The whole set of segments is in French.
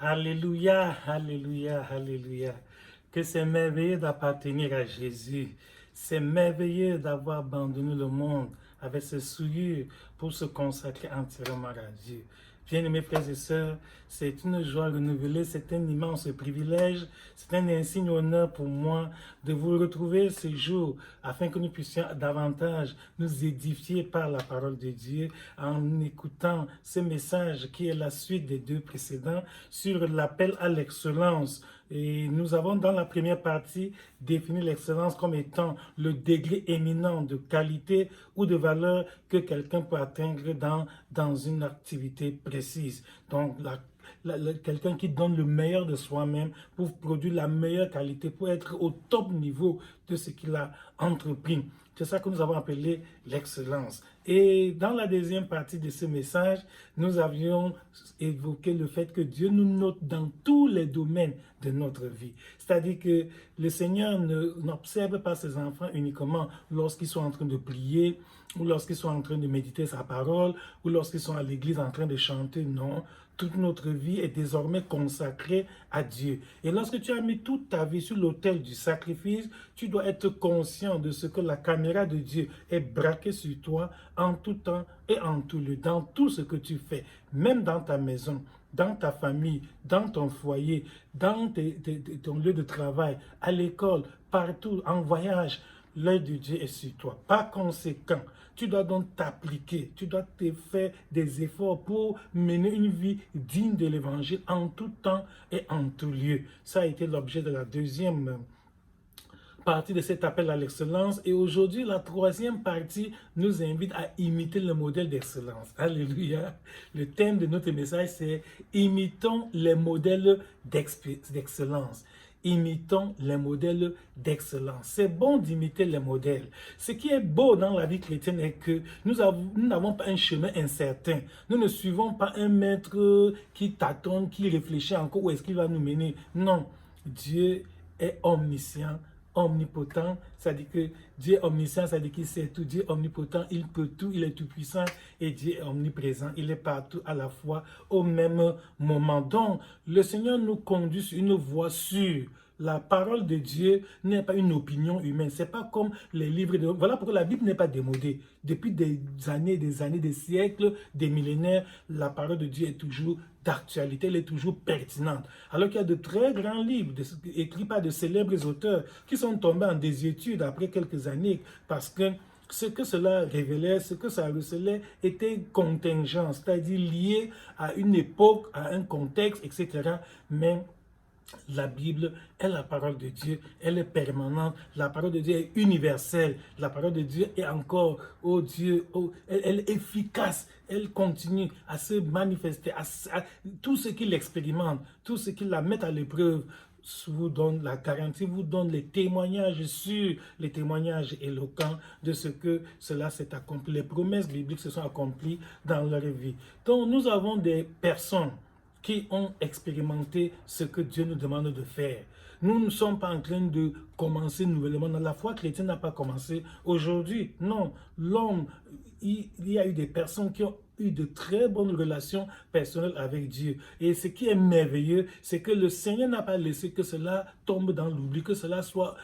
Alléluia, alléluia, alléluia. Que c'est merveilleux d'appartenir à Jésus. C'est merveilleux d'avoir abandonné le monde avec ses souillures pour se consacrer entièrement à Dieu. Bien-aimés frères et sœurs, c'est une joie renouvelée, c'est un immense privilège, c'est un insigne honneur pour moi de vous retrouver ce jour afin que nous puissions davantage nous édifier par la parole de Dieu en écoutant ce message qui est la suite des deux précédents sur l'appel à l'excellence. Et nous avons dans la première partie défini l'excellence comme étant le degré éminent de qualité ou de valeur que quelqu'un peut atteindre dans une activité précise. Donc, quelqu'un qui donne le meilleur de soi-même pour produire la meilleure qualité, pour être au top niveau de ce qu'il a entrepris. C'est ça que nous avons appelé l'excellence. Et dans la deuxième partie de ce message, nous avions évoqué le fait que Dieu nous note dans tous les domaines de notre vie. C'est-à-dire que le Seigneur n'observe pas ses enfants uniquement lorsqu'ils sont en train de prier, ou lorsqu'ils sont en train de méditer sa parole, ou lorsqu'ils sont à l'église en train de chanter. Non, toute notre vie est désormais consacrée à Dieu. Et lorsque tu as mis toute ta vie sur l'autel du sacrifice, tu dois être conscient de ce que la caméra de Dieu est braquée sur toi en tout temps et en tout lieu, dans tout ce que tu fais, même dans ta maison, dans ta famille, dans ton foyer, dans ton lieu de travail, à l'école, partout, en voyage. L'œil de Dieu est sur toi. Par conséquent, tu dois donc t'appliquer, tu dois te faire des efforts pour mener une vie digne de l'évangile en tout temps et en tout lieu. Ça a été l'objet de la deuxième partie de cet appel à l'excellence. Et aujourd'hui, la troisième partie nous invite à imiter le modèle d'excellence. Alléluia. Le thème de notre message, c'est « Imitons les modèles d'excellence ». Imitons les modèles d'excellence. C'est bon d'imiter les modèles. Ce qui est beau dans la vie chrétienne est que nous n'avons pas un chemin incertain. Nous ne suivons pas un maître qui tâtonne, qui réfléchit encore où est-ce qu'il va nous mener. Non, Dieu est omniscient, omnipotent, c'est-à-dire que Dieu est omniscient, c'est-à-dire qu'il sait tout. Dieu est omnipotent, il peut tout, il est tout puissant et Dieu est omniprésent, il est partout à la fois au même moment. Donc, le Seigneur nous conduit sur une voie sûre. La parole de Dieu n'est pas une opinion humaine. C'est pas comme les livres de... Voilà pourquoi la Bible n'est pas démodée. Depuis des années, des siècles, des millénaires, la parole de Dieu est toujours d'actualité, elle est toujours pertinente. Alors qu'il y a de très grands livres écrits par de célèbres auteurs qui sont tombés en désuétude après quelques années parce que ce que cela révélait, ce que ça recelait était contingent, c'est-à-dire lié à une époque, à un contexte, etc. Mais la Bible est la parole de Dieu, elle est permanente, la parole de Dieu est universelle, la parole de Dieu est encore, oh Dieu, elle est efficace, elle continue à se manifester, tout ce qu'il expérimente, tout ce qu'il la met à l'épreuve, vous donne la garantie, vous donne les témoignages sûrs, les témoignages éloquents de ce que cela s'est accompli, les promesses bibliques se sont accomplies dans leur vie. Donc nous avons des personnes qui ont expérimenté ce que Dieu nous demande de faire. Nous ne sommes pas en train de commencer nouvellement. La foi chrétienne n'a pas commencé aujourd'hui. Non, l'homme, il y a eu des personnes qui ont eu de très bonnes relations personnelles avec Dieu. Et ce qui est merveilleux, c'est que le Seigneur n'a pas laissé que cela tombe dans l'oubli, que cela soit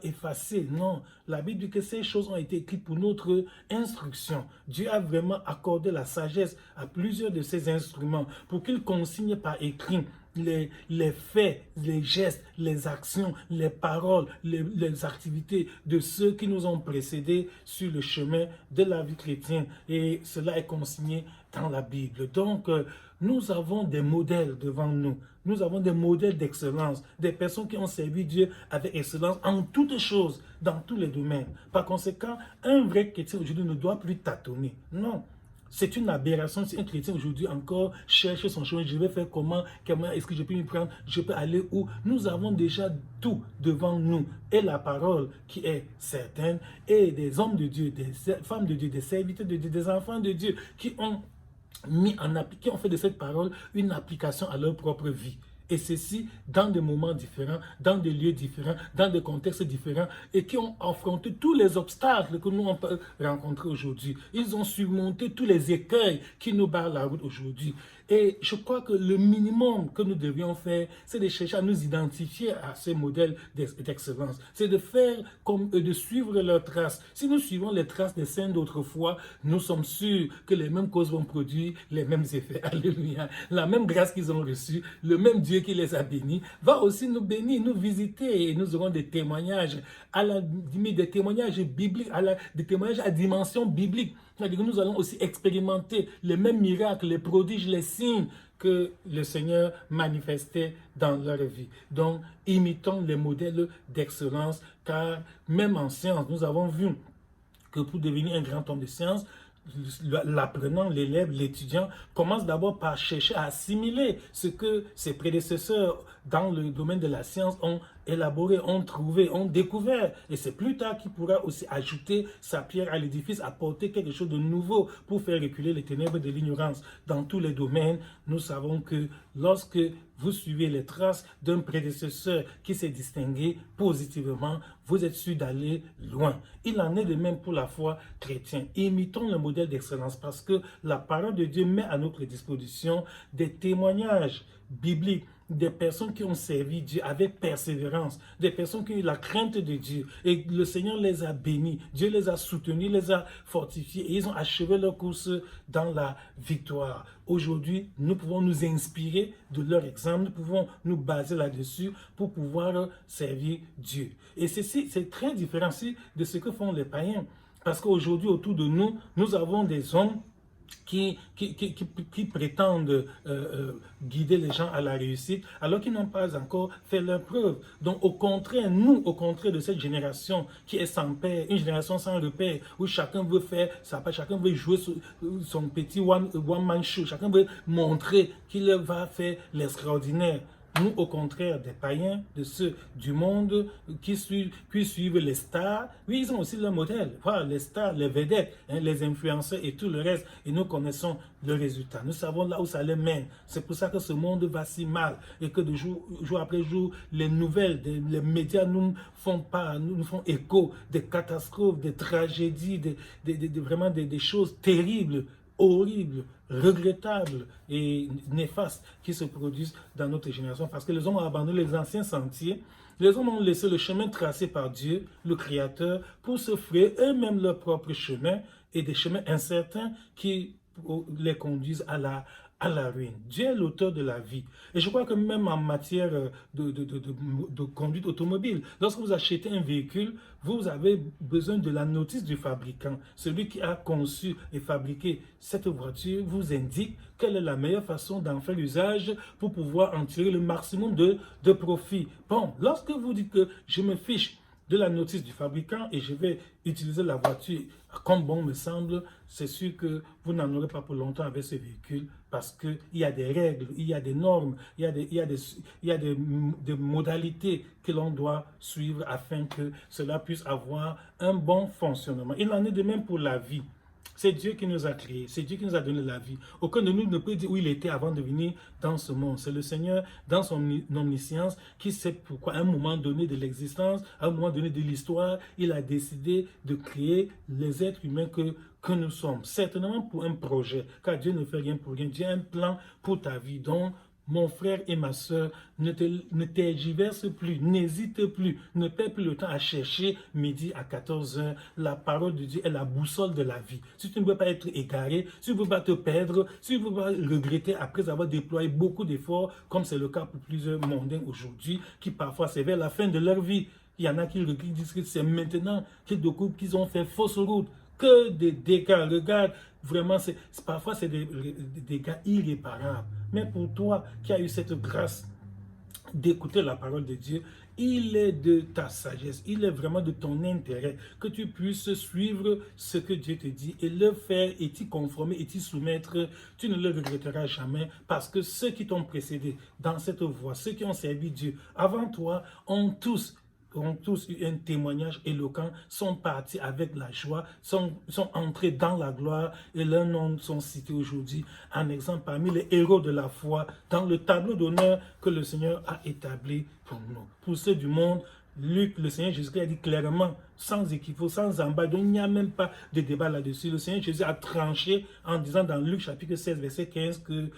effacé. Non, la Bible dit que ces choses ont été écrites pour notre instruction. Dieu a vraiment accordé la sagesse à plusieurs de ces instruments pour qu'ils consignent par écrit les faits, les gestes, les actions, les paroles, les activités de ceux qui nous ont précédés sur le chemin de la vie chrétienne. Et cela est consigné dans la Bible. Donc, nous avons des modèles devant nous. Nous avons des modèles d'excellence, des personnes qui ont servi Dieu avec excellence en toutes choses, dans tous les domaines. Par conséquent, un vrai chrétien aujourd'hui ne doit plus tâtonner. Non. C'est une aberration si un chrétien aujourd'hui encore cherche son chemin. Je vais faire comment est-ce que je peux m'y prendre? Je peux aller où? Nous avons déjà tout devant nous. Et la parole qui est certaine. Et des hommes de Dieu, des femmes de Dieu, des serviteurs de Dieu, des enfants de Dieu qui ont qui ont fait de cette parole une application à leur propre vie. Et ceci dans des moments différents, dans des lieux différents, dans des contextes différents, et qui ont affronté tous les obstacles que nous avons rencontrés aujourd'hui. Ils ont surmonté tous les écueils qui nous barrent la route aujourd'hui. Et je crois que le minimum que nous devrions faire, c'est de chercher à nous identifier à ces modèles d'excellence. C'est de faire comme eux, de suivre leurs traces. Si nous suivons les traces des saints d'autrefois, nous sommes sûrs que les mêmes causes vont produire les mêmes effets. Alléluia. La même grâce qu'ils ont reçue, le même Dieu qui les a bénis, va aussi nous bénir, nous visiter, et nous aurons des témoignages, des témoignages bibliques, des témoignages à dimension biblique. C'est-à-dire que nous allons aussi expérimenter les mêmes miracles, les prodiges, les signes que le Seigneur manifestait dans leur vie. Donc, imitons les modèles d'excellence, car même en science, nous avons vu que pour devenir un grand homme de science, l'apprenant, l'élève, l'étudiant commence d'abord par chercher à assimiler ce que ses prédécesseurs dans le domaine de la science ont élaboré, ont trouvé, ont découvert. Et c'est plus tard qu'il pourra aussi ajouter sa pierre à l'édifice, apporter quelque chose de nouveau pour faire reculer les ténèbres de l'ignorance. Dans tous les domaines, nous savons que lorsque vous suivez les traces d'un prédécesseur qui s'est distingué positivement, vous êtes sûr d'aller loin. Il en est de même pour la foi chrétienne. Imitons le modèle d'excellence parce que la parole de Dieu met à notre disposition des témoignages bibliques, des personnes qui ont servi Dieu avec persévérance, des personnes qui ont eu la crainte de Dieu. Et le Seigneur les a bénis, Dieu les a soutenus, les a fortifiés et ils ont achevé leur course dans la victoire. Aujourd'hui, nous pouvons nous inspirer de leur exemple, nous pouvons nous baser là-dessus pour pouvoir servir Dieu. Et c'est très différent de ce que font les païens. Parce qu'aujourd'hui, autour de nous, nous avons des hommes qui prétendent guider les gens à la réussite, alors qu'ils n'ont pas encore fait leur preuve. Donc, au contraire, nous, au contraire de cette génération qui est sans père, une génération sans repère, où chacun veut faire sa part, chacun veut jouer son petit one-man show, chacun veut montrer qu'il va faire l'extraordinaire. Nous, au contraire des païens, de ceux du monde qui suivent les stars, oui, ils ont aussi leur modèle. Voilà, les stars, les vedettes, les influenceurs et tout le reste. Et nous connaissons le résultat. Nous savons là où ça les mène. C'est pour ça que ce monde va si mal. Et que de jour après jour, les nouvelles, les médias nous font écho des catastrophes, des tragédies, vraiment des choses terribles, horribles, regrettables et néfastes qui se produisent dans notre génération parce que les hommes ont abandonné les anciens sentiers, les hommes ont laissé le chemin tracé par Dieu, le Créateur, pour se frayer eux-mêmes leur propre chemin et des chemins incertains qui les conduisent à la ruine. Dieu est l'auteur de la vie. Et je crois que même en matière de conduite automobile, lorsque vous achetez un véhicule, vous avez besoin de la notice du fabricant. Celui qui a conçu et fabriqué cette voiture vous indique quelle est la meilleure façon d'en faire usage pour pouvoir en tirer le maximum de profit. Bon, lorsque vous dites que je me fiche de la notice du fabricant et je vais utiliser la voiture comme bon me semble, c'est sûr que vous n'en aurez pas pour longtemps avec ce véhicule parce qu'il y a des règles, il y a des normes, il y a des modalités que l'on doit suivre afin que cela puisse avoir un bon fonctionnement. Il en est de même pour la vie. C'est Dieu qui nous a créés, c'est Dieu qui nous a donné la vie. Aucun de nous ne peut dire où il était avant de venir dans ce monde. C'est le Seigneur, dans son omniscience, qui sait pourquoi à un moment donné de l'existence, à un moment donné de l'histoire, il a décidé de créer les êtres humains que nous sommes. Certainement pour un projet, car Dieu ne fait rien pour rien. Dieu a un plan pour ta vie. Donc, mon frère et ma soeur, ne tergiverse plus, n'hésite plus, ne perds plus le temps à chercher midi à 14 h. La parole de Dieu est la boussole de la vie. Si tu ne veux pas être égaré, si tu ne veux pas te perdre, si tu ne veux pas regretter après avoir déployé beaucoup d'efforts, comme c'est le cas pour plusieurs mondains aujourd'hui, qui parfois c'est vers la fin de leur vie. Il y en a qui disent que c'est maintenant qu'ils découvrent qu'ils ont fait fausse route. Que des dégâts. Regarde, vraiment, parfois c'est des dégâts irréparables. Mais pour toi qui as eu cette grâce d'écouter la parole de Dieu, il est de ta sagesse, il est vraiment de ton intérêt que tu puisses suivre ce que Dieu te dit et le faire et t'y conformer et t'y soumettre. Tu ne le regretteras jamais parce que ceux qui t'ont précédé dans cette voie, ceux qui ont servi Dieu avant toi, ont tous eu un témoignage éloquent, sont partis avec la joie, sont entrés dans la gloire et leurs noms sont cités aujourd'hui en exemple parmi les héros de la foi dans le tableau d'honneur que le Seigneur a établi pour nous. Pour ceux du monde, Luc, le Seigneur Jésus a dit clairement, sans équivoque, sans embâche, donc il n'y a même pas de débat là-dessus. Le Seigneur Jésus a tranché en disant dans Luc chapitre 16, verset 15 que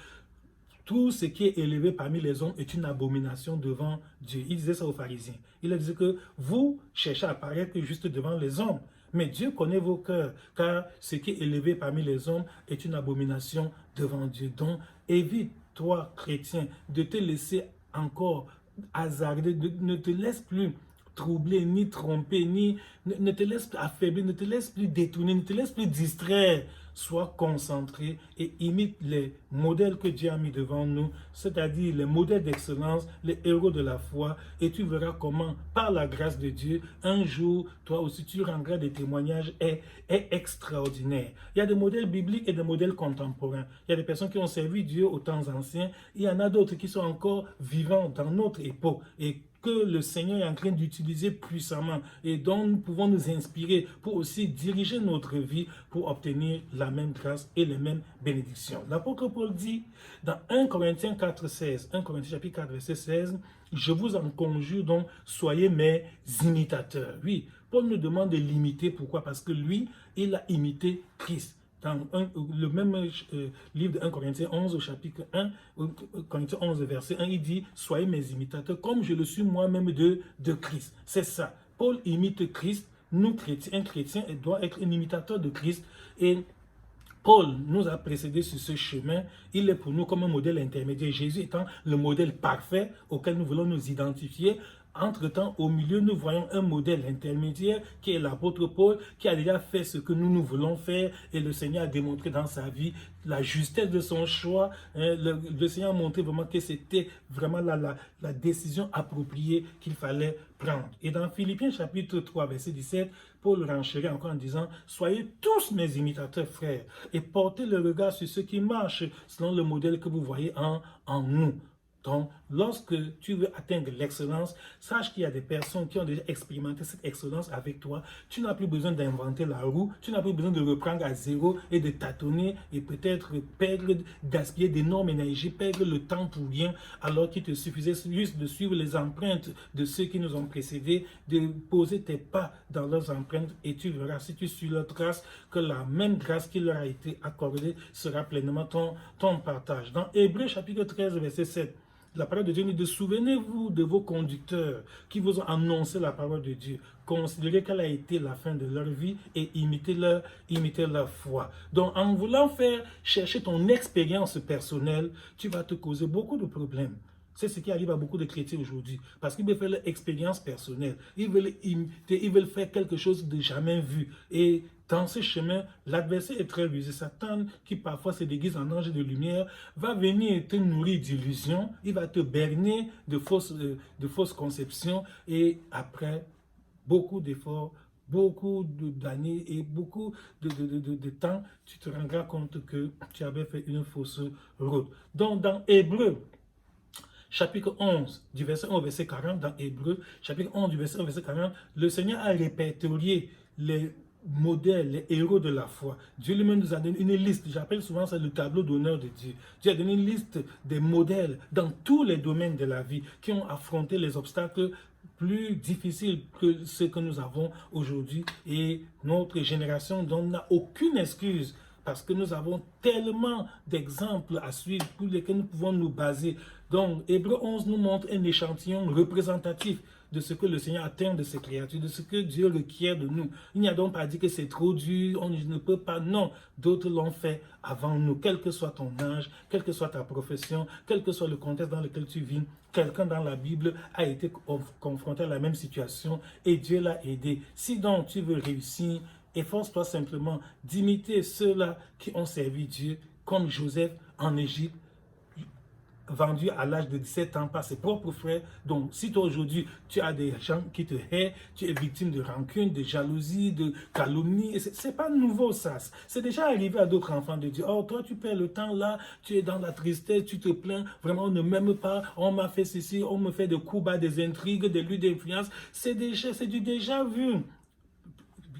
tout ce qui est élevé parmi les hommes est une abomination devant Dieu. Il disait ça aux pharisiens. Il leur disait que vous cherchez à paraître juste devant les hommes. Mais Dieu connaît vos cœurs, car ce qui est élevé parmi les hommes est une abomination devant Dieu. Donc, évite, toi, chrétien, de te laisser encore hasarder, ne te laisse plus troubler, ni tromper, ne te laisse plus affaiblir, ne te laisse plus détourner, ne te laisse plus distraire. Sois concentré et imite les modèles que Dieu a mis devant nous, c'est-à-dire les modèles d'excellence, les héros de la foi, et tu verras comment, par la grâce de Dieu, un jour, toi aussi, tu rendras des témoignages extraordinaires. Il y a des modèles bibliques et des modèles contemporains. Il y a des personnes qui ont servi Dieu aux temps anciens, il y en a d'autres qui sont encore vivants dans notre époque, et que le Seigneur est en train d'utiliser puissamment et dont nous pouvons nous inspirer pour aussi diriger notre vie pour obtenir la même grâce et les mêmes bénédictions. L'apôtre Paul dit dans 1 Corinthiens 4, 16, 1 Corinthiens chapitre 4, verset 16, « Je vous en conjure donc, soyez mes imitateurs. » Oui, Paul nous demande de l'imiter. Pourquoi? Parce que lui, il a imité Christ. Dans le même livre de 1 Corinthiens 11, au chapitre 1, Corinthiens 11, verset 1, il dit « Soyez mes imitateurs, comme je le suis moi-même de Christ. » C'est ça. Paul imite Christ. Nous, chrétiens, un chrétien doit être un imitateur de Christ. Et Paul nous a précédés sur ce chemin. Il est pour nous comme un modèle intermédiaire. Jésus étant le modèle parfait auquel nous voulons nous identifier. Entre-temps, au milieu, nous voyons un modèle intermédiaire qui est l'apôtre Paul, qui a déjà fait ce que nous voulons faire, et le Seigneur a démontré dans sa vie la justesse de son choix. Le Seigneur a montré vraiment que c'était vraiment la décision appropriée qu'il fallait prendre. Et dans Philippiens chapitre 3, verset 17, Paul renchérit encore en disant « Soyez tous mes imitateurs, frères, et portez le regard sur ceux qui marchent selon le modèle que vous voyez en nous. » Donc, lorsque tu veux atteindre l'excellence, sache qu'il y a des personnes qui ont déjà expérimenté cette excellence avec toi. Tu n'as plus besoin d'inventer la roue, tu n'as plus besoin de reprendre à zéro et de tâtonner et peut-être perdre, gaspiller d'énormes énergies, perdre le temps pour rien, alors qu'il te suffisait juste de suivre les empreintes de ceux qui nous ont précédés, de poser tes pas dans leurs empreintes et tu verras, si tu suis leur trace, que la même grâce qui leur a été accordée sera pleinement ton partage. Dans Hébreux chapitre 13, verset 7, la parole de Dieu nous dit, souvenez-vous de vos conducteurs qui vous ont annoncé la parole de Dieu. Considérez quelle a été la fin de leur vie et imitez leur foi. Donc, en voulant chercher ton expérience personnelle, tu vas te causer beaucoup de problèmes. C'est ce qui arrive à beaucoup de chrétiens aujourd'hui. Parce qu'ils veulent faire leur expérience personnelle. Ils veulent imiter, ils veulent faire quelque chose de jamais vu. Et dans ce chemin, l'adversaire est très rusé. Satan, qui parfois se déguise en ange de lumière, va venir te nourrir d'illusions. Il va te berner de fausses conceptions. Et après beaucoup d'efforts, beaucoup d'années et beaucoup de temps, tu te rendras compte que tu avais fait une fausse route. Donc, dans Hébreux, chapitre 11, du verset 1 au verset 40, dans Hébreux, chapitre 11, du verset 1 au verset 40, le Seigneur a répertorié les modèles, les héros de la foi. Dieu lui-même nous a donné une liste, j'appelle souvent ça le tableau d'honneur de Dieu. Dieu a donné une liste des modèles dans tous les domaines de la vie qui ont affronté les obstacles plus difficiles que ceux que nous avons aujourd'hui. Et notre génération n'a aucune excuse parce que nous avons tellement d'exemples à suivre pour lesquels nous pouvons nous baser. Donc, Hébreux 11 nous montre un échantillon représentatif de ce que le Seigneur attend de ses créatures, de ce que Dieu requiert de nous. Il n'y a donc pas dit que c'est trop dur, on ne peut pas. Non, d'autres l'ont fait avant nous. Quel que soit ton âge, quelle que soit ta profession, quel que soit le contexte dans lequel tu vis, quelqu'un dans la Bible a été confronté à la même situation et Dieu l'a aidé. Si donc tu veux réussir, efforce-toi simplement d'imiter ceux-là qui ont servi Dieu, comme Joseph en Égypte, vendu à l'âge de 17 ans par ses propres frères. Donc, si toi aujourd'hui, tu as des gens qui te haïssent, tu es victime de rancune, de jalousie, de calomnie, c'est pas nouveau ça. C'est déjà arrivé à d'autres enfants de Dieu. Oh, toi, tu perds le temps là, tu es dans la tristesse, tu te plains, vraiment, on ne m'aime pas, on m'a fait ceci, on me fait des coups bas, des intrigues, des luttes d'influence. C'est du déjà vu.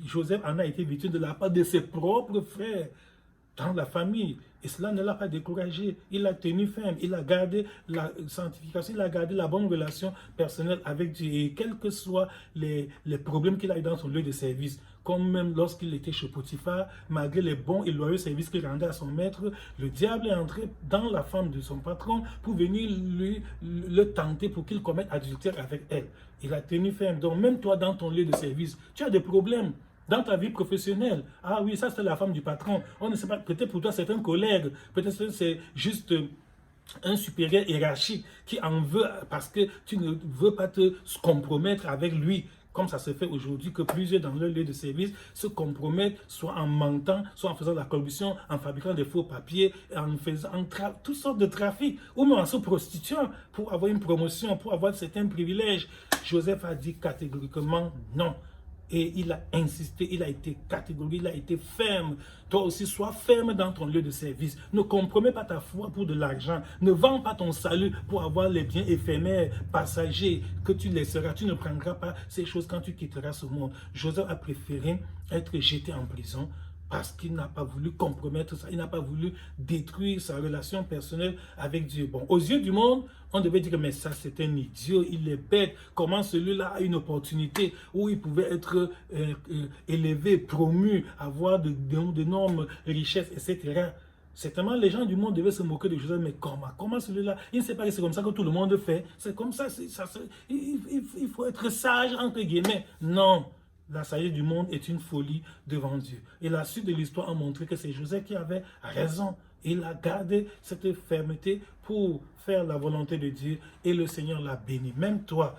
Joseph en a été victime de la part de ses propres frères dans la famille. Et cela ne l'a pas découragé. Il a tenu ferme, il a gardé la sanctification, il a gardé la bonne relation personnelle avec Dieu. Et quels que soient les problèmes qu'il a eu dans son lieu de service, comme même lorsqu'il était chez Potiphar, malgré les bons et loyaux services qu'il rendait à son maître, le diable est entré dans la femme de son patron pour venir le tenter pour qu'il commette adultère avec elle. Il a tenu ferme. Donc même toi, dans ton lieu de service, tu as des problèmes. Dans ta vie professionnelle, ah oui, ça c'est la femme du patron. On ne sait pas, peut-être pour toi c'est un collègue, peut-être que c'est juste un supérieur hiérarchique qui en veut parce que tu ne veux pas te compromettre avec lui. Comme ça se fait aujourd'hui, que plusieurs dans leur lieu de service se compromettent, soit en mentant, soit en faisant de la corruption, en fabriquant des faux papiers, en faisant toutes sortes de trafics, ou même en se prostituant pour avoir une promotion, pour avoir certains privilèges. Joseph a dit catégoriquement non. Et il a insisté, il a été catégorique, il a été ferme. Toi aussi, sois ferme dans ton lieu de service. Ne compromets pas ta foi pour de l'argent. Ne vends pas ton salut pour avoir les biens éphémères, passagers, que tu laisseras. Tu ne prendras pas ces choses quand tu quitteras ce monde. Joseph a préféré être jeté en prison parce qu'il n'a pas voulu compromettre ça, il n'a pas voulu détruire sa relation personnelle avec Dieu. Bon, aux yeux du monde, on devait dire, mais ça c'est un idiot, il est bête, comment celui-là a une opportunité où il pouvait être élevé, promu, avoir d'énormes richesses, etc. Certainement, les gens du monde devaient se moquer de Joseph, mais comment celui-là, il ne sait pas que c'est comme ça que tout le monde fait, c'est comme ça, il faut être sage, entre guillemets. Non. La sagesse du monde est une folie devant Dieu. Et la suite de l'histoire a montré que c'est Joseph qui avait raison. Il a gardé cette fermeté pour faire la volonté de Dieu et le Seigneur l'a béni. Même toi,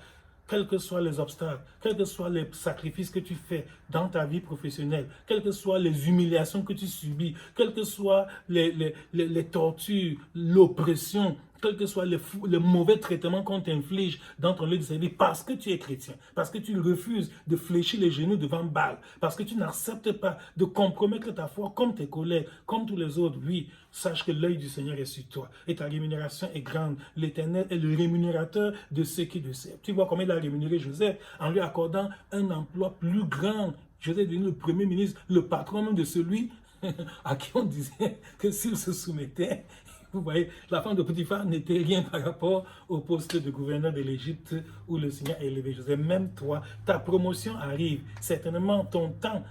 quels que soient les obstacles, quels que soient les sacrifices que tu fais dans ta vie professionnelle, quelles que soient les humiliations que tu subis, quelles que soient les tortures, l'oppression, quels que soient les mauvais traitements qu'on t'inflige dans ton lieu de service, parce que tu es chrétien, parce que tu refuses de fléchir les genoux devant Baal, parce que tu n'acceptes pas de compromettre ta foi comme tes collègues, comme tous les autres, oui, sache que l'œil du Seigneur est sur toi et ta rémunération est grande. L'Éternel est le rémunérateur de ceux qui le servent. Tu vois comment il a rémunéré Joseph en lui accordant un emploi plus grand. Joseph est devenu le premier ministre, le patron même de celui à qui on disait que s'il se soumettait, vous voyez, la femme de Potiphar n'était rien par rapport au poste de gouverneur de l'Égypte où le Seigneur a élevé Joseph. Même toi, ta promotion arrive. Certainement, ton temps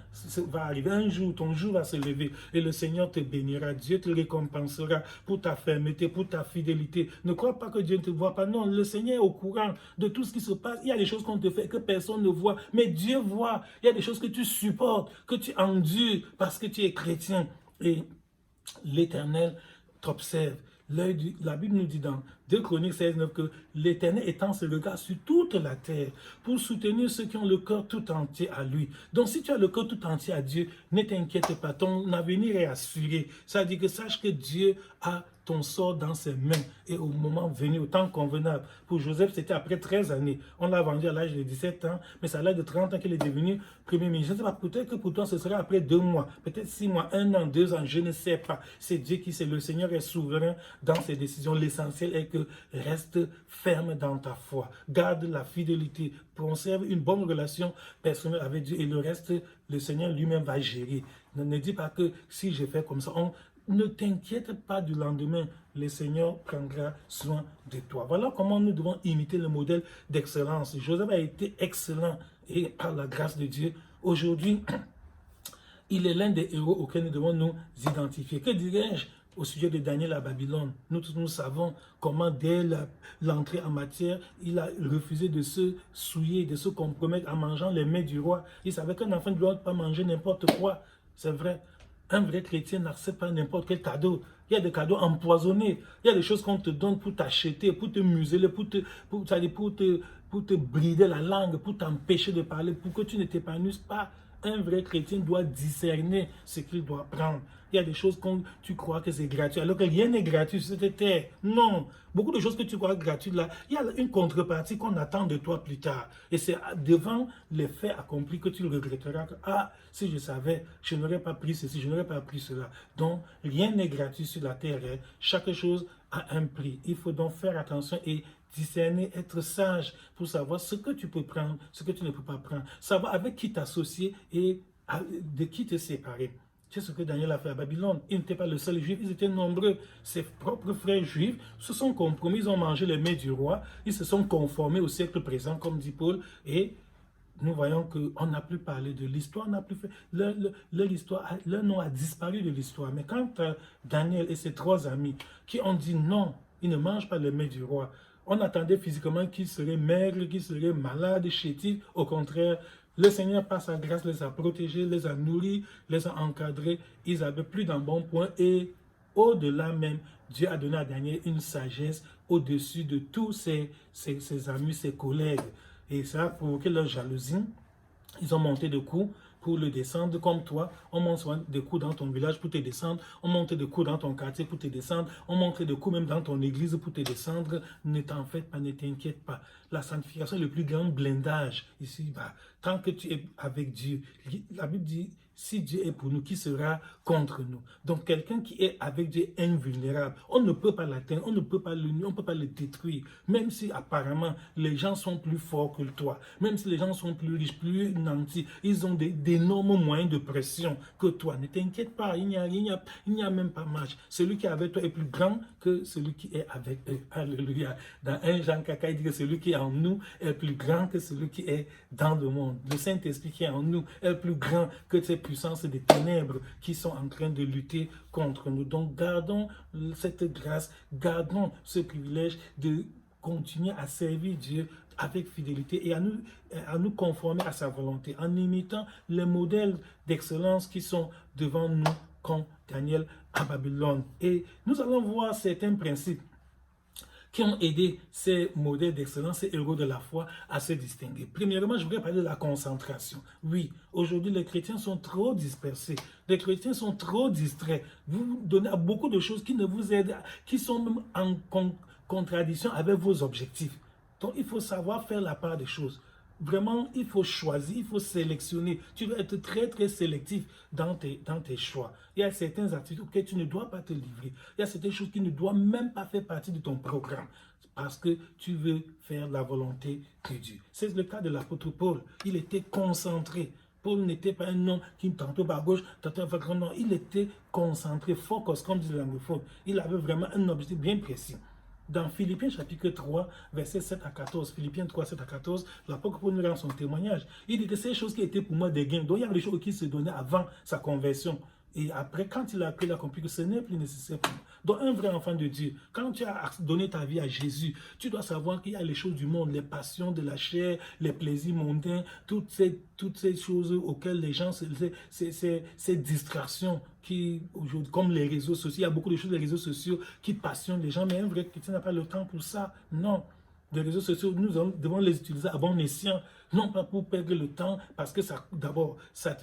va arriver. Un jour, ton jour va se lever et le Seigneur te bénira. Dieu te récompensera pour ta fermeté, pour ta fidélité. Ne crois pas que Dieu ne te voit pas. Non, le Seigneur est au courant de tout ce qui se passe. Il y a des choses qu'on te fait que personne ne voit, mais Dieu voit. Il y a des choses que tu supportes, que tu endures parce que tu es chrétien. Et l'Éternel t'observe. La Bible nous dit dans 2 Chroniques 16:9 que l'Éternel étend ses regards sur toute la terre pour soutenir ceux qui ont le cœur tout entier à lui. Donc si tu as le cœur tout entier à Dieu, ne t'inquiète pas, ton avenir est assuré. Ça dit que sache que Dieu a ton sort dans ses mains et au moment venu, au temps convenable. Pour Joseph, c'était après 13 années. On l'a vendu à l'âge de 17 ans, mais c'est à l'âge de 30 ans qu'il est devenu premier ministre. Je ne sais pas, peut-être que pour toi, ce sera après 2 mois, peut-être 6 mois, 1 an, 2 ans, je ne sais pas. C'est Dieu qui sait, le Seigneur est souverain dans ses décisions. L'essentiel est que reste ferme dans ta foi. Garde la fidélité, conserve une bonne relation personnelle avec Dieu et le reste, le Seigneur lui-même va gérer. Ne dis pas que si je fais comme ça, ne t'inquiète pas du lendemain, le Seigneur prendra soin de toi. Voilà comment nous devons imiter le modèle d'excellence. Joseph a été excellent et par la grâce de Dieu, aujourd'hui, il est l'un des héros auxquels nous devons nous identifier. Que dirais-je au sujet de Daniel à Babylone? Nous tous nous savons comment dès l'entrée en matière, il a refusé de se souiller, de se compromettre en mangeant les mets du roi. Il savait qu'un enfant ne doit pas manger n'importe quoi. C'est vrai. Un vrai chrétien n'accepte pas n'importe quel cadeau. Il y a des cadeaux empoisonnés. Il y a des choses qu'on te donne pour t'acheter, pour te museler, pour te brider la langue, pour t'empêcher de parler, pour que tu ne t'épanouisses pas. Un vrai chrétien doit discerner ce qu'il doit prendre. Il y a des choses que tu crois que c'est gratuit, alors que rien n'est gratuit sur cette terre. Non. Beaucoup de choses que tu crois gratuites là, il y a une contrepartie qu'on attend de toi plus tard. Et c'est devant les faits accomplis que tu le regretteras. Que, ah, si je savais, je n'aurais pas pris ceci, je n'aurais pas pris cela. Donc, rien n'est gratuit sur la terre. Hein. Chaque chose a un prix. Il faut donc faire attention et discerner, être sage pour savoir ce que tu peux prendre, ce que tu ne peux pas prendre. Savoir avec qui t'associer et de qui te séparer. C'est ce que Daniel a fait à Babylone. Il n'était pas le seul juif, ils étaient nombreux. Ses propres frères juifs se sont compromis, ils ont mangé les mets du roi, ils se sont conformés au siècle présent, comme dit Paul, et nous voyons qu'on n'a plus parlé de l'histoire, on n'a plus fait. Leur nom a disparu de l'histoire. Mais quand Daniel et ses 3 amis qui ont dit non, ils ne mangent pas les mets du roi, on attendait physiquement qu'ils seraient maigres, qu'ils seraient malades, chétifs. Au contraire, le Seigneur, par sa grâce, les a protégés, les a nourris, les a encadrés. Ils avaient plus d'un bon point. Et au-delà même, Dieu a donné à Daniel une sagesse au-dessus de tous ses amis, ses collègues. Et ça a provoqué leur jalousie. Ils ont monté de coups pour le descendre, comme toi. On monte des coups dans ton village pour te descendre. On monte des coups dans ton quartier pour te descendre. On monte des coups même dans ton église pour te descendre. Ne t'en fais pas, ne t'inquiète pas. La sanctification est le plus grand blindage ici-bas. Tant que tu es avec Dieu, la Bible dit, si Dieu est pour nous, qui sera contre nous? Donc quelqu'un qui est avec Dieu est invulnérable. On ne peut pas l'atteindre, on ne peut pas le nuire, on ne peut pas le détruire. Même si apparemment les gens sont plus forts que toi, même si les gens sont plus riches, plus nantis, ils ont d'énormes moyens de pression que toi. Ne t'inquiète pas, il n'y a même pas marche. Celui qui est avec toi est plus grand que celui qui est avec eux. Alléluia. Dans 1 Jean 4, il dit que celui qui est en nous est plus grand que celui qui est dans le monde. Le Saint-Esprit qui est en nous est plus grand que ces puissances des ténèbres qui sont en train de lutter contre nous. Donc gardons cette grâce, gardons ce privilège de continuer à servir Dieu avec fidélité et à nous conformer à sa volonté en imitant les modèles d'excellence qui sont devant nous comme Daniel à Babylone. Et nous allons voir certains principes qui ont aidé ces modèles d'excellence, ces héros de la foi à se distinguer. Premièrement, je voudrais parler de la concentration. Oui, aujourd'hui, les chrétiens sont trop dispersés. Les chrétiens sont trop distraits. Vous vous donnez à beaucoup de choses qui ne vous aident, qui sont même en contradiction avec vos objectifs. Donc, il faut savoir faire la part des choses. Vraiment, il faut choisir, il faut sélectionner. Tu dois être très, très sélectif dans tes choix. Il y a certains activités auxquelles tu ne dois pas te livrer. Il y a certaines choses qui ne doivent même pas faire partie de ton programme parce que tu veux faire la volonté de Dieu. C'est le cas de l'apôtre Paul. Il était concentré. Paul n'était pas un homme qui tantôt à gauche, tantôt à droite. Non, il était concentré, focus, comme dit l'anglophone. Il avait vraiment un objectif bien précis. Dans Philippiens chapitre 3, versets 7 à 14, Philippiens 3, 7 à 14, l'apôtre Paul nous rend son témoignage. Il dit que ces choses qui étaient pour moi des gains, donc il y a des choses qui se donnaient avant sa conversion. Et après, quand il a appris, il a compris que ce n'est plus nécessaire pour nous. Donc, un vrai enfant de Dieu, quand tu as donné ta vie à Jésus, tu dois savoir qu'il y a les choses du monde, les passions de la chair, les plaisirs mondains, toutes ces choses auxquelles les gens, ces distractions qui, aujourd'hui, comme les réseaux sociaux, il y a beaucoup de choses, les réseaux sociaux qui passionnent les gens, mais un vrai chrétien n'a pas le temps pour ça. Non. Les réseaux sociaux, nous devons les utiliser à bon escient, non pas pour perdre le temps, parce que d'abord, ça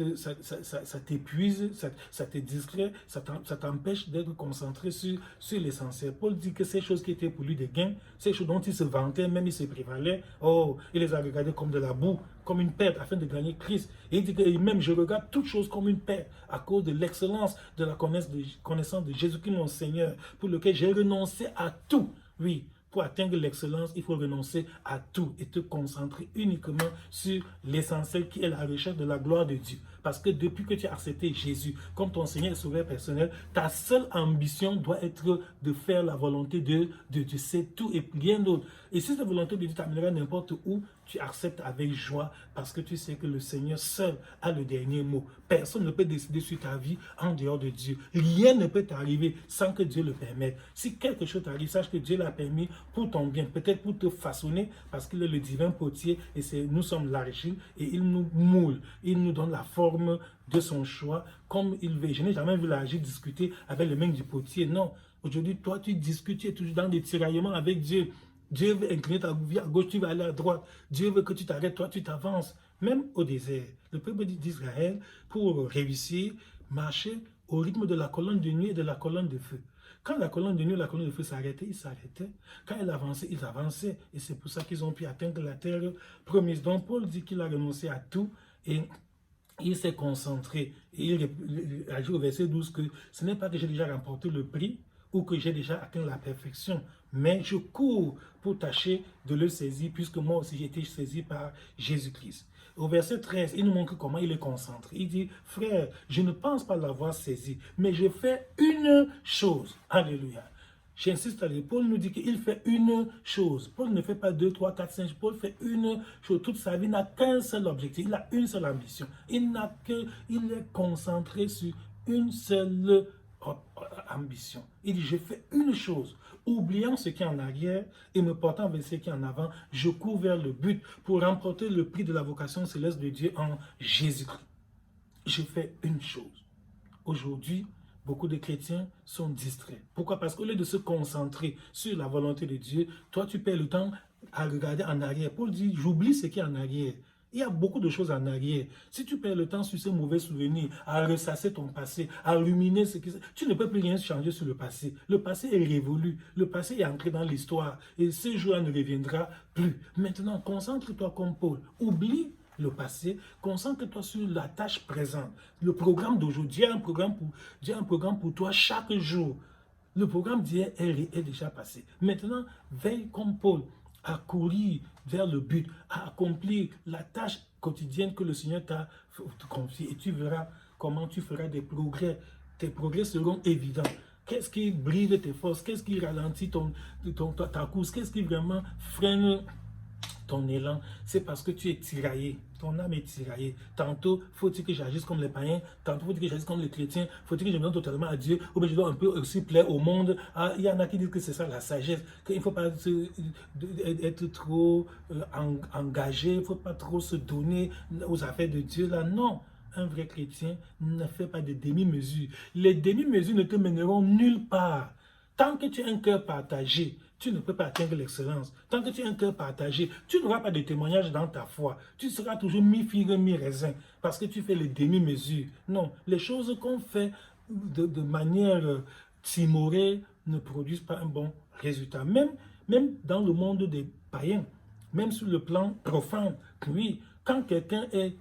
t'épuise, ça te distrait, ça t'empêche d'être concentré sur l'essentiel. Paul dit que ces choses qui étaient pour lui des gains, ces choses dont il se vantait, même il se prévalait, oh, il les a regardées comme de la boue, comme une perte, afin de gagner Christ. Et il dit que même je regarde toutes choses comme une perte, à cause de l'excellence de la connaissance de Jésus-Christ mon Seigneur, pour lequel j'ai renoncé à tout. Oui. Pour atteindre l'excellence, il faut renoncer à tout et te concentrer uniquement sur l'essentiel qui est la recherche de la gloire de Dieu. Parce que depuis que tu as accepté Jésus comme ton Seigneur et Sauveur personnel, ta seule ambition doit être de faire la volonté de Dieu. C'est tout et rien d'autre. Et si cette volonté de Dieu t'amènera n'importe où, tu acceptes avec joie parce que tu sais que le Seigneur seul a le dernier mot. Personne ne peut décider sur ta vie en dehors de Dieu. Rien ne peut t'arriver sans que Dieu le permette. Si quelque chose t'arrive, sache que Dieu l'a permis pour ton bien, peut-être pour te façonner parce qu'il est le divin potier et nous sommes l'argile et il nous moule. Il nous donne la forme de son choix comme il veut. Je n'ai jamais vu l'argile discuter avec le mec du potier. Non. Aujourd'hui, toi, tu discutes, tu es toujours dans des tiraillements avec Dieu. Dieu veut incliner ta vie à gauche, tu vas aller à droite. Dieu veut que tu t'arrêtes, toi, tu t'avances. Même au désert, le peuple d'Israël, pour réussir, marchait au rythme de la colonne de nuit et de la colonne de feu. Quand la colonne de nuit et la colonne de feu s'arrêtaient, ils s'arrêtaient. Quand elle avançait, ils avançaient. Et c'est pour ça qu'ils ont pu atteindre la terre promise. Donc Paul dit qu'il a renoncé à tout et il s'est concentré. Et il a dit au verset 12 que ce n'est pas que j'ai déjà remporté le prix ou que j'ai déjà atteint la perfection, mais je cours pour tâcher de le saisir, puisque moi aussi j'ai été saisi par Jésus-Christ. Au verset 13, il nous montre comment il est concentré. Il dit, frère, je ne pense pas l'avoir saisi, mais je fais une chose. Alléluia. J'insiste, Paul nous dit qu'il fait une chose. Paul ne fait pas 2, 3, 4, 5. Paul fait une chose. Toute sa vie n'a qu'un seul objectif. Il a une seule ambition. Il est concentré sur une seule ambition. Il dit, je fais une chose. Oubliant ce qui est en arrière et me portant vers ce qui est en avant, je cours vers le but pour remporter le prix de la vocation céleste de Dieu en Jésus-Christ. Je fais une chose. Aujourd'hui, beaucoup de chrétiens sont distraits. Pourquoi? Parce qu'au lieu de se concentrer sur la volonté de Dieu, toi tu perds le temps à regarder en arrière. Paul dit, j'oublie ce qui est en arrière. Il y a beaucoup de choses en arrière. Si tu perds le temps sur ces mauvais souvenirs, à ressasser ton passé, à ruminer ce qui... Tu ne peux plus rien changer sur le passé. Le passé est révolu. Le passé est entré dans l'histoire. Et ce jour-là ne reviendra plus. Maintenant, concentre-toi comme Paul. Oublie le passé, concentre-toi sur la tâche présente. Le programme d'aujourd'hui, Dieu a un programme pour toi chaque jour. Le programme d'hier est déjà passé. Maintenant, veille comme Paul à courir vers le but, à accomplir la tâche quotidienne que le Seigneur t'a confiée. Et tu verras comment tu feras des progrès. Tes progrès seront évidents. Qu'est-ce qui brise tes forces? Qu'est-ce qui ralentit ta course? Qu'est-ce qui vraiment freine ton élan? C'est parce que tu es tiraillé. Ton âme est tiraillée. Tantôt, faut-il que j'agisse comme les païens? Tantôt, faut-il que j'agisse comme les chrétiens? Faut-il que je me donne totalement à Dieu? Ou bien je dois un peu aussi plaire au monde? Ah, il y en a qui disent que c'est ça la sagesse. Qu'il ne faut pas être trop engagé. Il ne faut pas trop se donner aux affaires de Dieu. Là, non. Un vrai chrétien ne fait pas de demi-mesures. Les demi-mesures ne te mèneront nulle part. Tant que tu as un cœur partagé, tu ne peux pas atteindre l'excellence. Tant que tu as un cœur partagé, tu n'auras pas de témoignage dans ta foi. Tu seras toujours mi-figue, mi-raisin, parce que tu fais les demi-mesures. Non, les choses qu'on fait de manière timorée ne produisent pas un bon résultat. Même dans le monde des païens, même sur le plan profane, oui, quand quelqu'un est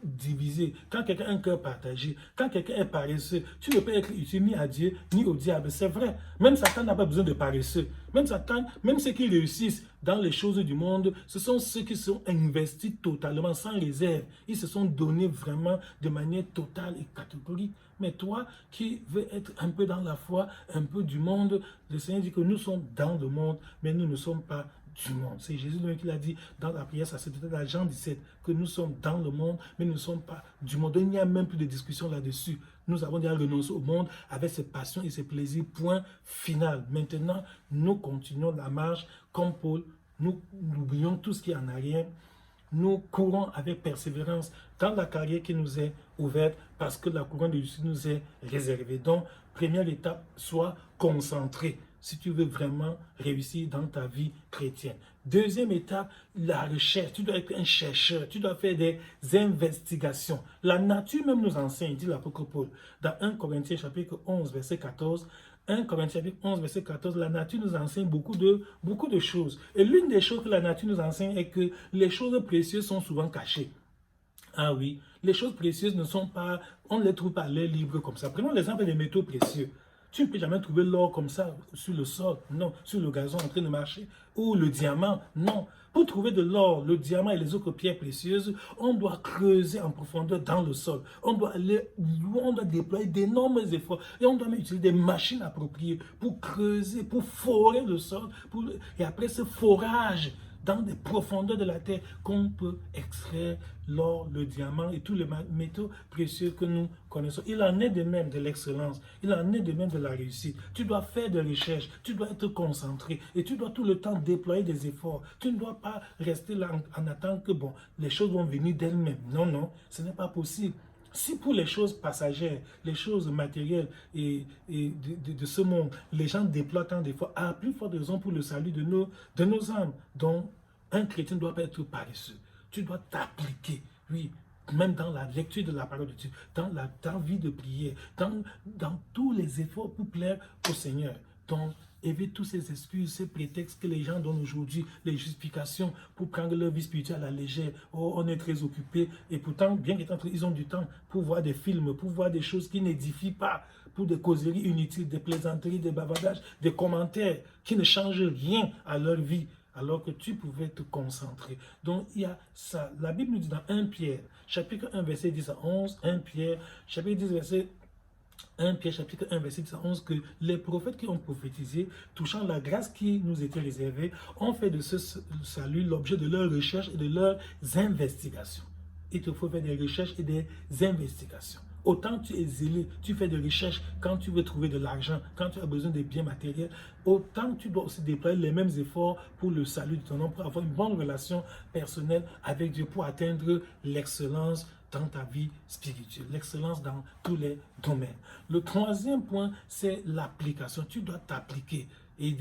divisé, quand quelqu'un a un cœur partagé, quand quelqu'un est paresseux, tu ne peux être utile ni à Dieu ni au diable. C'est vrai. Même Satan n'a pas besoin de paresseux. Même Satan, même ceux qui réussissent dans les choses du monde, ce sont ceux qui sont investis totalement, sans réserve. Ils se sont donnés vraiment de manière totale et catégorique. Mais toi qui veux être un peu dans la foi, un peu du monde, le Seigneur dit que nous sommes dans le monde, mais nous ne sommes pas du monde. C'est Jésus qui l'a dit dans la prière sacerdotale dans Jean 17, que nous sommes dans le monde, mais nous ne sommes pas du monde. Il n'y a même plus de discussion là-dessus. Nous avons déjà renoncé au monde avec ses passions et ses plaisirs. Point final. Maintenant, nous continuons la marche comme Paul. Nous oublions tout ce qui est en arrière. Nous courons avec persévérance dans la carrière qui nous est ouverte parce que la couronne de justice nous est réservée. Donc, première étape, sois concentré si tu veux vraiment réussir dans ta vie chrétienne. Deuxième étape, la recherche. Tu dois être un chercheur. Tu dois faire des investigations. La nature même nous enseigne, dit l'apôtre Paul, dans 1 Corinthiens chapitre 11, verset 14, 1 Corinthiens 11, verset 14, la nature nous enseigne beaucoup de choses. Et l'une des choses que la nature nous enseigne est que les choses précieuses sont souvent cachées. Ah oui, les choses précieuses ne sont pas, on ne les trouve pas à l'air libre comme ça. Prenons l'exemple des métaux précieux. Tu ne peux jamais trouver l'or comme ça sur le sol, non, sur le gazon en train de marcher, ou le diamant, non. Pour trouver de l'or, le diamant et les autres pierres précieuses, on doit creuser en profondeur dans le sol. On doit déployer d'énormes efforts et on doit même utiliser des machines appropriées pour creuser, pour forer le sol. Et après ce forage, dans des profondeurs de la terre, qu'on peut extraire l'or, le diamant et tous les métaux précieux que nous connaissons. Il en est de même de l'excellence, il en est de même de la réussite. Tu dois faire des recherches, tu dois être concentré et tu dois tout le temps déployer des efforts. Tu ne dois pas rester là en attendant que les choses vont venir d'elles-mêmes. Non, non, ce n'est pas possible. Si pour les choses passagères, les choses matérielles et de ce monde, les gens déploient tant d'efforts, à plus forte raison pour le salut de nos âmes. Donc, un chrétien ne doit pas être paresseux. Tu dois t'appliquer, oui, même dans la lecture de la parole de Dieu, dans ta vie de prière, dans tous les efforts pour plaire au Seigneur. Donc, évite tous ces excuses, ces prétextes que les gens donnent aujourd'hui, les justifications pour prendre leur vie spirituelle à la légère. Oh, on est très occupé. Et pourtant, bien qu'ils ont du temps pour voir des films, pour voir des choses qui n'édifient pas, pour des causeries inutiles, des plaisanteries, des bavardages, des commentaires qui ne changent rien à leur vie. alors que tu pouvais te concentrer. Donc, il y a ça. La Bible nous dit dans 1 Pierre, chapitre 1, verset 10 à 11, 1 Pierre, chapitre 10, verset 1 Pierre chapitre 1 verset 10 à 11 que les prophètes qui ont prophétisé touchant la grâce qui nous était réservée ont fait de ce salut l'objet de leurs recherches et de leurs investigations. Il te faut faire des recherches et des investigations. Autant tu es zélé, tu fais des recherches quand tu veux trouver de l'argent, quand tu as besoin de biens matériels, autant tu dois aussi déployer les mêmes efforts pour le salut de ton homme, pour avoir une bonne relation personnelle avec Dieu, pour atteindre l'excellence dans ta vie spirituelle, l'excellence dans tous les domaines. Le troisième point, c'est l'application. Tu dois t'appliquer. Et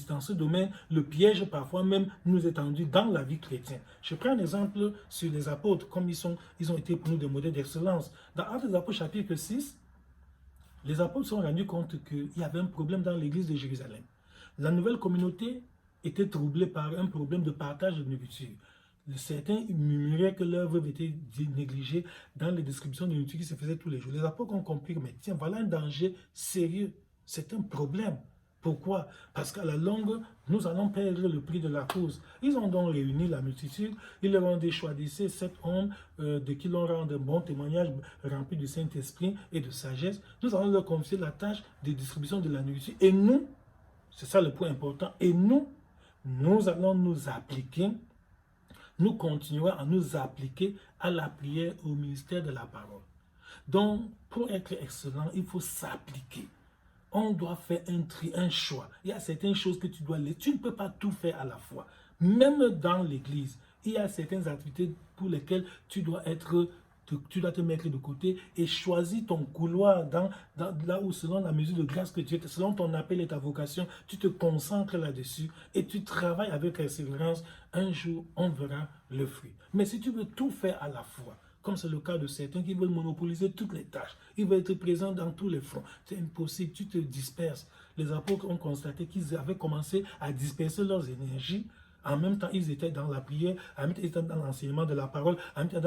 dans ce domaine, le piège parfois même nous est tendu dans la vie chrétienne. Je prends un exemple sur les apôtres, comme ils ont été pour nous des modèles d'excellence. Dans Actes des Apôtres chapitre 6, les apôtres se sont rendus compte qu'il y avait un problème dans l'église de Jérusalem. La nouvelle communauté était troublée par un problème de partage de nourriture. Certains murmuraient que leur veuve était négligée dans les descriptions de nourriture qui se faisaient tous les jours. Les apôtres ont compris que, mais tiens, voilà un danger sérieux. C'est un problème. Pourquoi? Parce qu'à la longue, nous allons perdre le prix de la cause. Ils ont donc réuni la multitude. Ils leur ont dit, choisissez 7 hommes de qui l'on rende un bon témoignage rempli du Saint-Esprit et de sagesse. Nous allons leur confier la tâche de distribution de la nourriture. Et nous, c'est ça le point important, et nous allons nous appliquer. Nous continuerons à nous appliquer à la prière, au ministère de la parole. Donc, pour être excellent, il faut s'appliquer. On doit faire un choix. Il y a certaines choses que tu dois laisser. Tu ne peux pas tout faire à la fois. Même dans l'église, il y a certaines activités pour lesquelles tu dois te mettre de côté et choisir ton couloir là où, selon la mesure de grâce que tu es, selon ton appel et ta vocation, tu te concentres là-dessus et tu travailles avec persévérance. Un jour, on verra le fruit. Mais si tu veux tout faire à la fois, comme c'est le cas de certains qui veulent monopoliser toutes les tâches, ils veulent être présents dans tous les fronts, c'est impossible, tu te disperses. Les apôtres ont constaté qu'ils avaient commencé à disperser leurs énergies. En même temps, ils étaient dans la prière, en même temps, ils étaient dans l'enseignement de la parole, en même temps,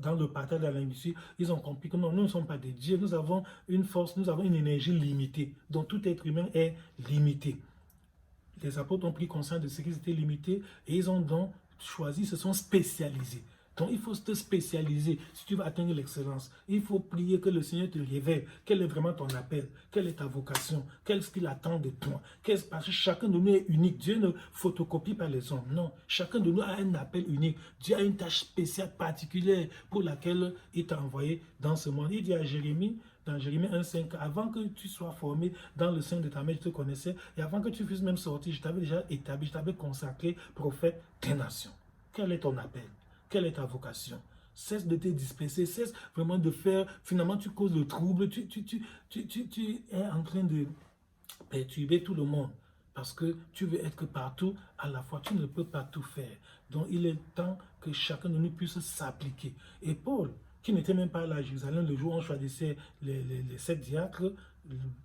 dans le partage de la industrie. Ils ont compris que non, nous ne sommes pas des dieux, nous avons une force, nous avons une énergie limitée, dont tout être humain est limité. Les apôtres ont pris conscience de ce qu'ils étaient limités et ils ont donc choisi, se sont spécialisés. Donc, il faut se spécialiser si tu veux atteindre l'excellence. Il faut prier que le Seigneur te révèle quel est vraiment ton appel, quelle est ta vocation, qu'est-ce qu'il attend de toi. Parce que chacun de nous est unique. Dieu ne photocopie pas les hommes. Non, chacun de nous a un appel unique. Dieu a une tâche spéciale, particulière pour laquelle il t'a envoyé dans ce monde. Il dit à Jérémie, dans Jérémie 1,5, avant que tu sois formé dans le sein de ta mère, je te connaissais. Et avant que tu puisses même sortir, je t'avais déjà établi, je t'avais consacré prophète des nations. Quel est ton appel? Quelle est ta vocation? Cesse de te disperser, cesse vraiment de faire, finalement tu causes le trouble, tu es en train de perturber tout le monde parce que tu veux être partout à la fois, tu ne peux pas tout faire. Donc il est temps que chacun de nous puisse s'appliquer. Et Paul, qui n'était même pas là à Jérusalem le jour où on choisissait les 7 diacres,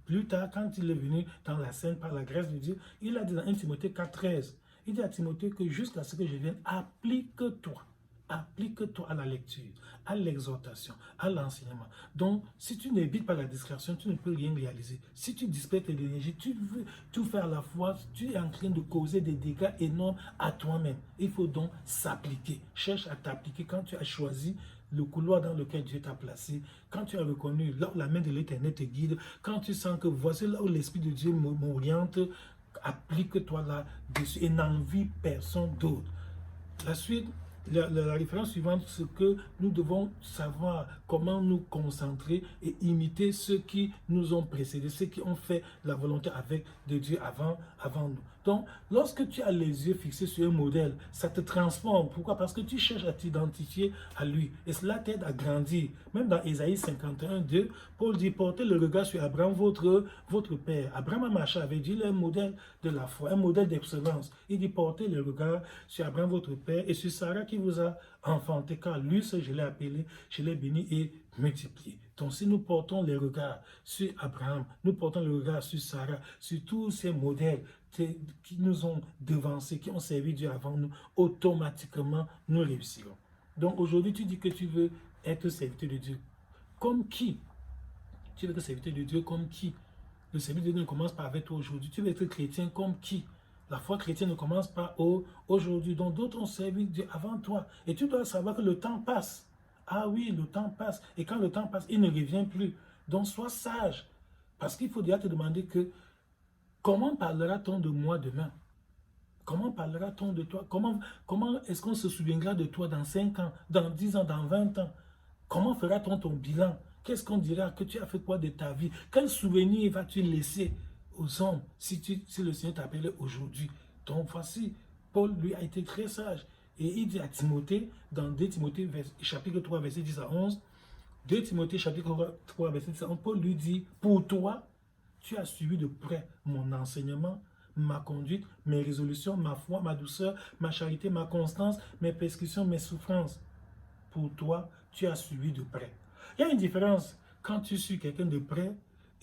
plus tard, quand il est venu dans la scène par la grâce de Dieu, il a dit dans 1 Timothée 4,13, il dit à Timothée que jusqu'à ce que je vienne, applique-toi. Applique-toi à la lecture, à l'exhortation, à l'enseignement. Donc, si tu n'évites pas la discrétion, tu ne peux rien réaliser. Si tu disperses tes énergies, tu veux tout faire à la fois, tu es en train de causer des dégâts énormes à toi-même. Il faut donc s'appliquer. Cherche à t'appliquer quand tu as choisi le couloir dans lequel Dieu t'a placé, quand tu as reconnu là où la main de l'Éternel te guide, quand tu sens que voici là où l'Esprit de Dieu m'oriente, applique-toi là-dessus et n'envie personne d'autre. La suite, la référence suivante, c'est que nous devons savoir comment nous concentrer et imiter ceux qui nous ont précédés, ceux qui ont fait la volonté de Dieu avant nous. Donc, lorsque tu as les yeux fixés sur un modèle, ça te transforme. Pourquoi? Parce que tu cherches à t'identifier à lui. Et cela t'aide à grandir. Même dans Ésaïe 51, 2, Paul dit, portez le regard sur Abraham, votre père. Abraham a marché avec Dieu, il est un modèle de la foi, un modèle d'excellence. Il dit, portez le regard sur Abraham, votre père, et sur Sarah qui vous a enfanté, car lui, je l'ai appelé, je l'ai béni et multiplié. Donc, si nous portons les regards sur Abraham, nous portons le regard sur Sarah, sur tous ces modèles qui nous ont devancés, qui ont servi Dieu avant nous, automatiquement, nous réussirons. Donc, aujourd'hui, tu dis que tu veux être serviteur de Dieu. Comme qui? Tu veux être serviteur de Dieu comme qui? Le service de Dieu ne commence pas avec toi aujourd'hui. Tu veux être chrétien comme qui? La foi chrétienne ne commence pas aujourd'hui. Donc d'autres ont servi Dieu avant toi. Et tu dois savoir que le temps passe. Ah oui, le temps passe. Et quand le temps passe, il ne revient plus. Donc sois sage. Parce qu'il faut déjà te demander que comment parlera-t-on de moi demain? Comment parlera-t-on de toi? Comment est-ce qu'on se souviendra de toi dans 5 ans, dans 10 ans, dans 20 ans? Comment fera-t-on ton bilan? Qu'est-ce qu'on dira? Que tu as fait quoi de ta vie? Quel souvenir vas-tu laisser aux hommes si le Seigneur t'appelle aujourd'hui? Donc voici, Paul, lui, a été très sage. Et il dit à Timothée, dans 2 Timothée, chapitre 3, verset 10 à 11, 2 Timothée, chapitre 3, verset 10 à 11, Paul lui dit, pour toi, tu as suivi de près mon enseignement, ma conduite, mes résolutions, ma foi, ma douceur, ma charité, ma constance, mes prescriptions, mes souffrances. Pour toi, tu as suivi de près. Il y a une différence quand tu suis quelqu'un de près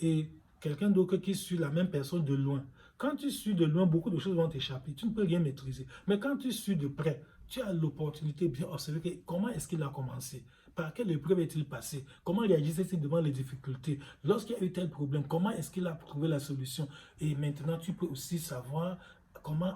et quelqu'un d'autre qui suit la même personne de loin. Quand tu suis de loin, beaucoup de choses vont t'échapper. Tu ne peux rien maîtriser. Mais quand tu suis de près, tu as l'opportunité de bien observer comment est-ce qu'il a commencé. Par quelle épreuve est-il passé? Comment réagissait-il devant les difficultés? Lorsqu'il y a eu tel problème, comment est-ce qu'il a trouvé la solution? Et maintenant, tu peux aussi savoir comment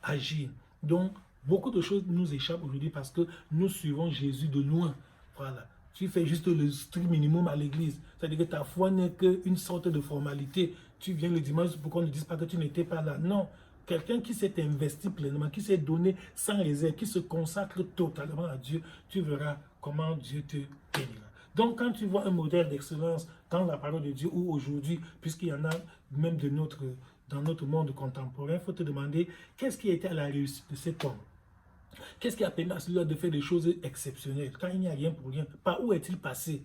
agir. Donc, beaucoup de choses nous échappent aujourd'hui parce que nous suivons Jésus de loin. Voilà. Tu fais juste le strict minimum à l'église. C'est-à-dire que ta foi n'est qu'une sorte de formalité. Tu viens le dimanche pour qu'on ne dise pas que tu n'étais pas là. Non. Quelqu'un qui s'est investi pleinement, qui s'est donné sans réserve, qui se consacre totalement à Dieu, tu verras comment Dieu te bénira. Donc, quand tu vois un modèle d'excellence dans la parole de Dieu ou aujourd'hui, puisqu'il y en a même dans notre monde contemporain, il faut te demander qu'est-ce qui a été à la réussite de cet homme. Qu'est-ce qui a permis à celui-là de faire des choses exceptionnelles quand il n'y a rien pour rien? Par où est-il passé?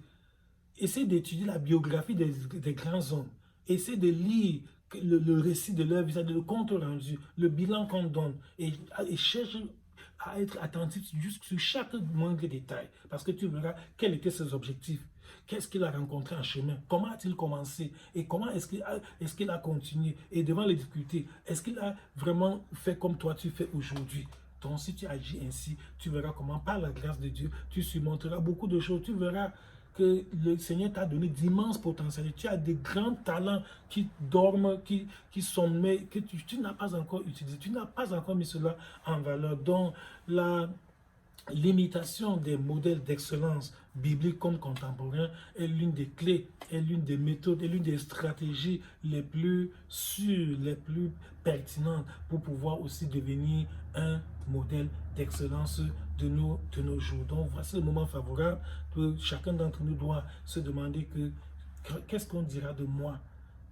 Essaie d'étudier la biographie des grands hommes. Essaie de lire le récit de leur vie, le compte rendu, le bilan qu'on donne. Et cherche à être attentif juste sur chaque moindre détail. Parce que tu verras quels étaient ses objectifs. Qu'est-ce qu'il a rencontré en chemin? Comment a-t-il commencé? Et comment est-ce qu'il a continué? Et devant les difficultés, est-ce qu'il a vraiment fait comme toi tu fais aujourd'hui? Donc si tu agis ainsi, tu verras comment par la grâce de Dieu, tu surmonteras beaucoup de choses. Tu verras que le Seigneur t'a donné d'immenses potentialités. Tu as des grands talents qui dorment, qui sommeillent, que tu n'as pas encore utilisé. Tu n'as pas encore mis cela en valeur. Donc la l'imitation des modèles d'excellence bibliques comme contemporains est l'une des clés, est l'une des méthodes, est l'une des stratégies les plus sûres, les plus pertinentes pour pouvoir aussi devenir un modèle d'excellence de nos jours. Donc voici le moment favorable que chacun d'entre nous doit se demander qu'est-ce qu'on dira de moi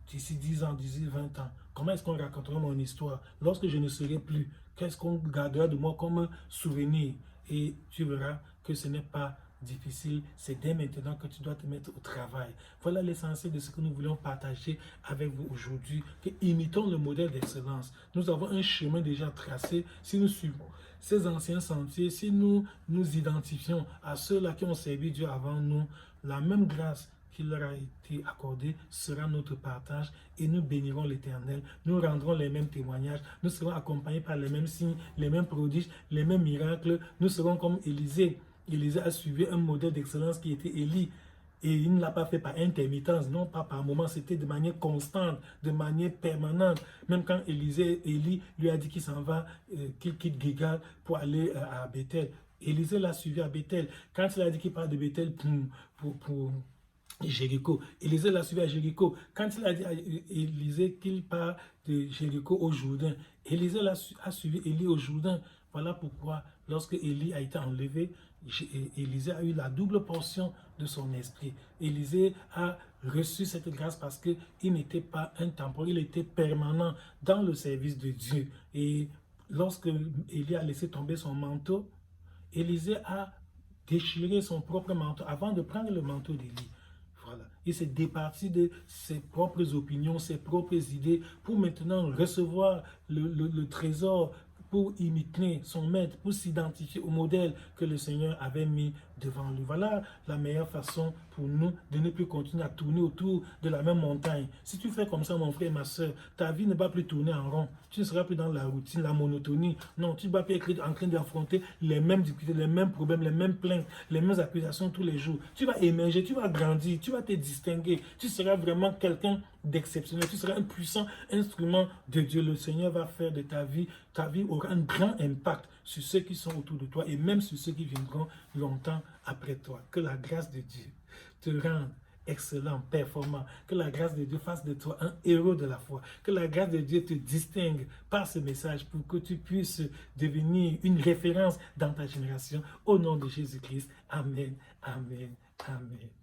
d'ici 10 ans, d'ici 20 ans? Comment est-ce qu'on racontera mon histoire lorsque je ne serai plus? Qu'est-ce qu'on gardera de moi comme souvenir? Et tu verras que ce n'est pas difficile, c'est dès maintenant que tu dois te mettre au travail. Voilà l'essentiel de ce que nous voulons partager avec vous aujourd'hui, que imitons le modèle d'excellence. Nous avons un chemin déjà tracé. Si nous suivons ces anciens sentiers, si nous nous identifions à ceux-là qui ont servi Dieu avant nous, la même grâce qui leur a été accordé sera notre partage et nous bénirons l'Éternel. Nous rendrons les mêmes témoignages. Nous serons accompagnés par les mêmes signes, les mêmes prodiges, les mêmes miracles. Nous serons comme Élisée. Élisée a suivi un modèle d'excellence qui était Élie. Et il ne l'a pas fait par intermittence, non pas par moment, c'était de manière constante, de manière permanente. Même quand Élie lui a dit qu'il s'en va, qu'il quitte Gilgal pour aller à Bethel. Élisée l'a suivi à Bethel. Quand il a dit qu'il part de Bethel pour Jéricho. Élisée l'a suivi à Jéricho. Quand il a dit à Élisée qu'il part de Jéricho au Jourdain, Élisée a suivi Élie au Jourdain. Voilà pourquoi, lorsque Élie a été enlevé, Élisée a eu la double portion de son esprit. Élisée a reçu cette grâce parce qu'il n'était pas un temporaire, il était permanent dans le service de Dieu. Et lorsque Élie a laissé tomber son manteau, Élisée a déchiré son propre manteau avant de prendre le manteau d'Élie. Voilà. Il s'est départi de ses propres opinions, ses propres idées pour maintenant recevoir le trésor, pour imiter son maître, pour s'identifier au modèle que le Seigneur avait mis devant lui. Voilà la meilleure façon pour nous de ne plus continuer à tourner autour de la même montagne. Si tu fais comme ça, mon frère et ma soeur, ta vie ne va plus tourner en rond. Tu ne seras plus dans la routine, la monotonie. Non, tu ne vas plus être en train d'affronter les mêmes difficultés, les mêmes problèmes, les mêmes plaintes, les mêmes accusations tous les jours. Tu vas émerger, tu vas grandir, tu vas te distinguer. Tu seras vraiment quelqu'un d'exceptionnel. Tu seras un puissant instrument de Dieu. Le Seigneur va faire de ta vie aura un grand impact sur ceux qui sont autour de toi et même sur ceux qui viendront longtemps après toi. Que la grâce de Dieu te rende excellent, performant. Que la grâce de Dieu fasse de toi un héros de la foi. Que la grâce de Dieu te distingue par ce message pour que tu puisses devenir une référence dans ta génération. Au nom de Jésus-Christ. Amen, amen, amen.